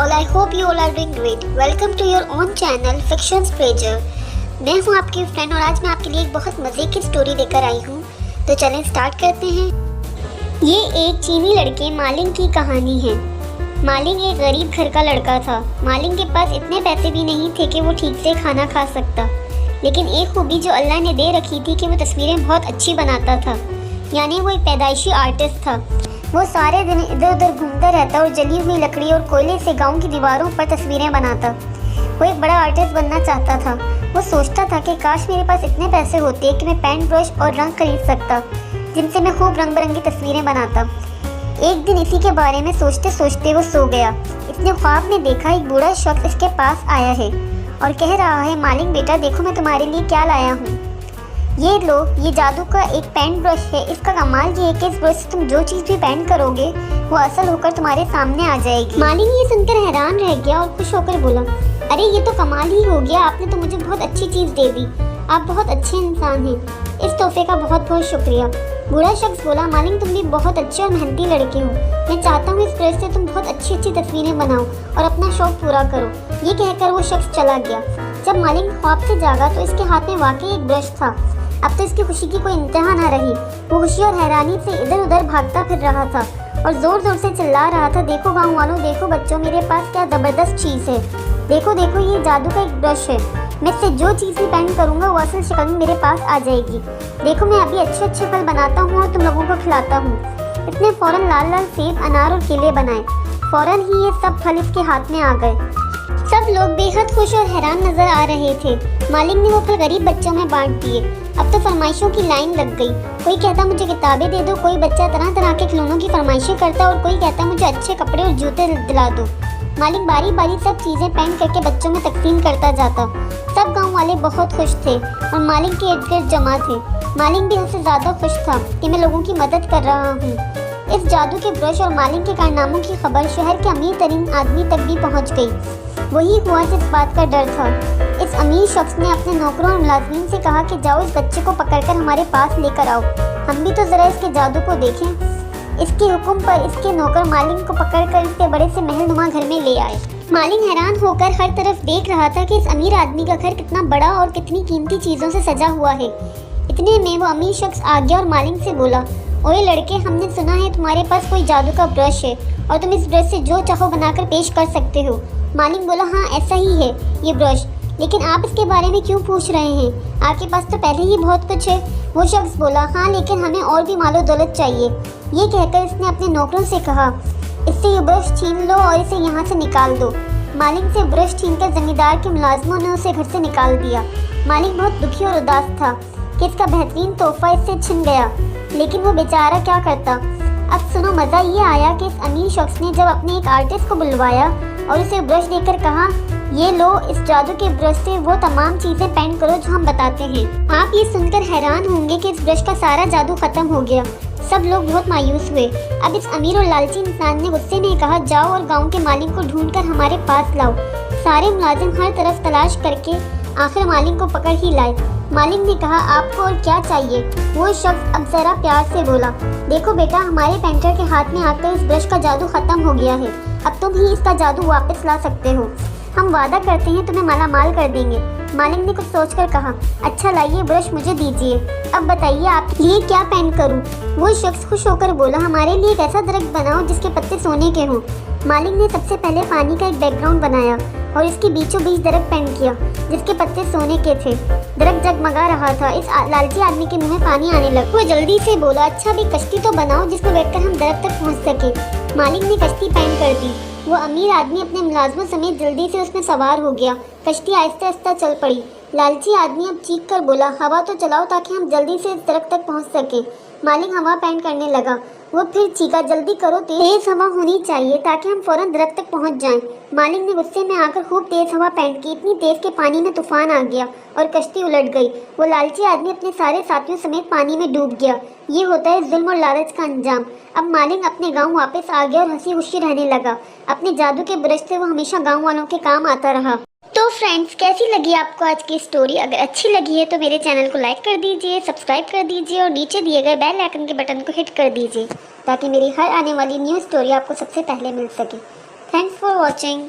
all, I hope you all are doing great. Welcome to your own channel Fictions Pleasure. मैं हूँ आपकी friend और आज मैं आपके लिए एक बहुत मज़े की स्टोरी लेकर आई हूँ। तो चलें स्टार्ट करते हैं। ये एक चीनी लड़के मालिंग की कहानी है। मालिंग एक गरीब घर का लड़का था। मालिंग के पास इतने पैसे भी नहीं थे कि वो ठीक से खाना खा सकता, लेकिन एक खूबी जो अल्लाह ने दे रखी थी कि वो तस्वीरें बहुत अच्छी बनाता था, यानी वो एक पैदाइशी आर्टिस्ट था। वो सारे दिन इधर उधर घूमता रहता और जली हुई लकड़ी और कोयले से गांव की दीवारों पर तस्वीरें बनाता। वो एक बड़ा आर्टिस्ट बनना चाहता था। वो सोचता था कि काश मेरे पास इतने पैसे होते कि मैं पेन ब्रश और रंग खरीद सकता, जिनसे मैं खूब रंग बिरंगी तस्वीरें बनाता। एक दिन इसी के बारे में सोचते सोचते वो सो गया। इसने ख्वाब में देखा एक बूढ़ा शख्स इसके पास आया है और कह रहा है, मालिक बेटा देखो मैं तुम्हारे लिए क्या लाया हूँ। ये लो, ये जादू का एक पेंट ब्रश है। इसका कमाल ये है कि इस ब्रश से तुम जो चीज़ भी पेंट करोगे वो असल होकर तुम्हारे सामने आ जाएगी। मालिक ये सुनकर हैरान रह गया और खुश होकर बोला, अरे ये तो कमाल ही हो गया, आपने तो मुझे बहुत अच्छी चीज़ दे दी। आप बहुत अच्छे इंसान हैं, इस तोहफे का बहुत बहुत शुक्रिया। बूढ़ा शख्स बोला, मालिक तुम भी बहुत अच्छे और मेहनती लड़के हो। मैं चाहता हूँ इस ब्रश से तुम बहुत अच्छी अच्छी तस्वीरें बनाओ और अपना शौक पूरा करो। ये कहकर वो शख्स चला गया। जब मालिक ख्वाब से जागा तो इसके हाथ में वाकई एक ब्रश था। अब तो इसकी खुशी की कोई इंतहा न रही। वो खुशी और हैरानी से इधर उधर भागता फिर रहा था और ज़ोर ज़ोर से चिल्ला रहा था, देखो गाँव वालों, देखो बच्चों, मेरे पास क्या ज़बरदस्त चीज़ है। देखो देखो, ये जादू का एक ब्रश है। मैं इससे जो चीज़ भी पेंट करूँगा वो असल शक्ल में मेरे पास आ जाएगी। देखो मैं अभी अच्छे अच्छे फल बनाता हूँ और तुम लोगों को खिलाता हूँ। इसने फ़ौरन लाल लाल सेब, अनार और केले बनाए। फ़ौरन ही ये सब फल इसके हाथ में आ गए। सब लोग बेहद खुश और हैरान नजर आ रहे थे। मालिक ने वो फल गरीब बच्चों में बांट दिए। अब तो फरमाइशों की लाइन लग गई। कोई कहता मुझे किताबें दे दो, कोई बच्चा तरह तरह के खिलौनों की फरमाइशें करता और कोई कहता मुझे अच्छे कपड़े और जूते दिला दो। मालिक बारी बारी सब चीज़ें पेंट करके बच्चों में तकसीम करता जाता। सब गाँव वाले बहुत खुश थे और मालिक के इर्द गिर्द जमा थे। मालिक भी उससे ज़्यादा खुश था कि मैं लोगों की मदद कर रहा हूँ। इस जादू के ब्रश और मालिक के कारनामों की खबर शहर के अमीर तरीन आदमी तक भी पहुँच गई। वही हुआ जिस बात का डर था। इस अमीर शख्स ने अपने नौकरों और मुलाजमीन से कहा कि जाओ इस बच्चे को पकड़कर हमारे पास लेकर आओ, हम भी तो ज़रा इसके जादू को देखें। इसके हुक्म पर इसके नौकर मालिक को पकड़कर इसके बड़े से महलनुमा घर में ले आए। मालिक हैरान होकर हर तरफ देख रहा था कि इस अमीर आदमी का घर कितना बड़ा और कितनी कीमती चीज़ों से सजा हुआ है। इतने में वो अमीर शख्स आ गया और मालिक से बोला, ओए लड़के, हमने सुना है तुम्हारे पास कोई जादू का ब्रश है और तुम इस ब्रश से जो चाहो बनाकर पेश कर सकते हो। मालिक बोला, हाँ ऐसा ही है ये ब्रश, लेकिन आप इसके बारे में क्यों पूछ रहे हैं? आपके पास तो पहले ही बहुत कुछ है। वो शख्स बोला, हाँ लेकिन हमें और भी मालो दौलत चाहिए। ये कहकर इसने अपने नौकरों से कहा, इससे ये ब्रश छीन लो और इसे यहाँ से निकाल दो। मालिक से ब्रश छीनकर जमींदार के मुलाजमों ने उसे घर से निकाल दिया। मालिक बहुत दुखी और उदास था कि इसका बेहतरीन तोहफा इससे छिन गया, लेकिन वो बेचारा क्या करता। अब सुनो, मज़ा ये आया कि इस अमीर शख्स ने जब अपने एक आर्टिस्ट को बुलवाया और उसे ब्रश देकर कहा, ये लो, इस जादू के ब्रश से वो तमाम चीज़ें पेंट करो जो हम बताते हैं। आप ये सुनकर हैरान होंगे कि इस ब्रश का सारा जादू ख़त्म हो गया। सब लोग बहुत मायूस हुए। अब इस अमीर और लालची इंसान ने गुस्से में कहा, जाओ और गाँव के मालिक को ढूंढकर हमारे पास लाओ। सारे मुलाजिम हर तरफ तलाश करके आखिर मालिक को पकड़ ही लाए। मालिक ने कहा, आपको और क्या चाहिए? वो शख्स अब ज़रा प्यार से बोला, देखो बेटा, हमारे पेंटर के हाथ में आकर इस ब्रश का जादू ख़त्म हो गया है। अब तुम ही इसका जादू वापस ला सकते हो। हम वादा करते हैं तुम्हें मालामाल कर देंगे। मालिक ने कुछ सोचकर कहा, अच्छा लाइए ब्रश मुझे दीजिए। अब बताइए आप लिए क्या पेंट करूं? वो शख्स खुश होकर बोला, हमारे लिए एक ऐसा दरख्त बनाओ जिसके पत्ते सोने के हों। मालिक ने सबसे पहले पानी का एक बैकग्राउंड बनाया और इसके बीचों बीच दरख्त पेंट किया जिसके पत्ते सोने के थे। दरख्त जगमगा रहा था। इस लालची आदमी के मुंह में पानी आने लगा। वो जल्दी से बोला, अच्छा भी कश्ती तो बनाओ जिसको बैठकर हम दरख्त तक पहुंच सके। मालिक ने कश्ती पेंट कर दी। वो अमीर आदमी अपने मुलाजमों समेत जल्दी से उसमें सवार हो गया। कश्ती आहिस्ता आहिस्ता चल पड़ी। लालची आदमी अब चीख कर बोला, हवा तो चलाओ ताकि हम जल्दी से इस दरख्त तक पहुंच सकें। मालिक हवा पेंट करने लगा। वो फिर चीखा, जल्दी करो, तेज हवा होनी चाहिए ताकि हम फौरन दरख्त तक पहुंच जाएं। मालिक ने गुस्से में आकर खूब तेज हवा पेंट की। इतनी तेज के पानी में तूफान आ गया और कश्ती उलट गई। वो लालची आदमी अपने सारे साथियों समेत पानी में डूब गया। ये होता है जुल्म और लालच का अंजाम। अब मालिक अपने गाँव वापस आ गया और हंसी खुशी रहने लगा। अपने जादू के ब्रश से वो हमेशा गाँव वालों के काम आता रहा। तो फ्रेंड्स, कैसी लगी आपको आज की स्टोरी? अगर अच्छी लगी है तो मेरे चैनल को लाइक कर दीजिए, सब्सक्राइब कर दीजिए और नीचे दिए गए बेल आइकन के बटन को हिट कर दीजिए ताकि मेरी हर आने वाली न्यू स्टोरी आपको सबसे पहले मिल सके। Thanks for watching.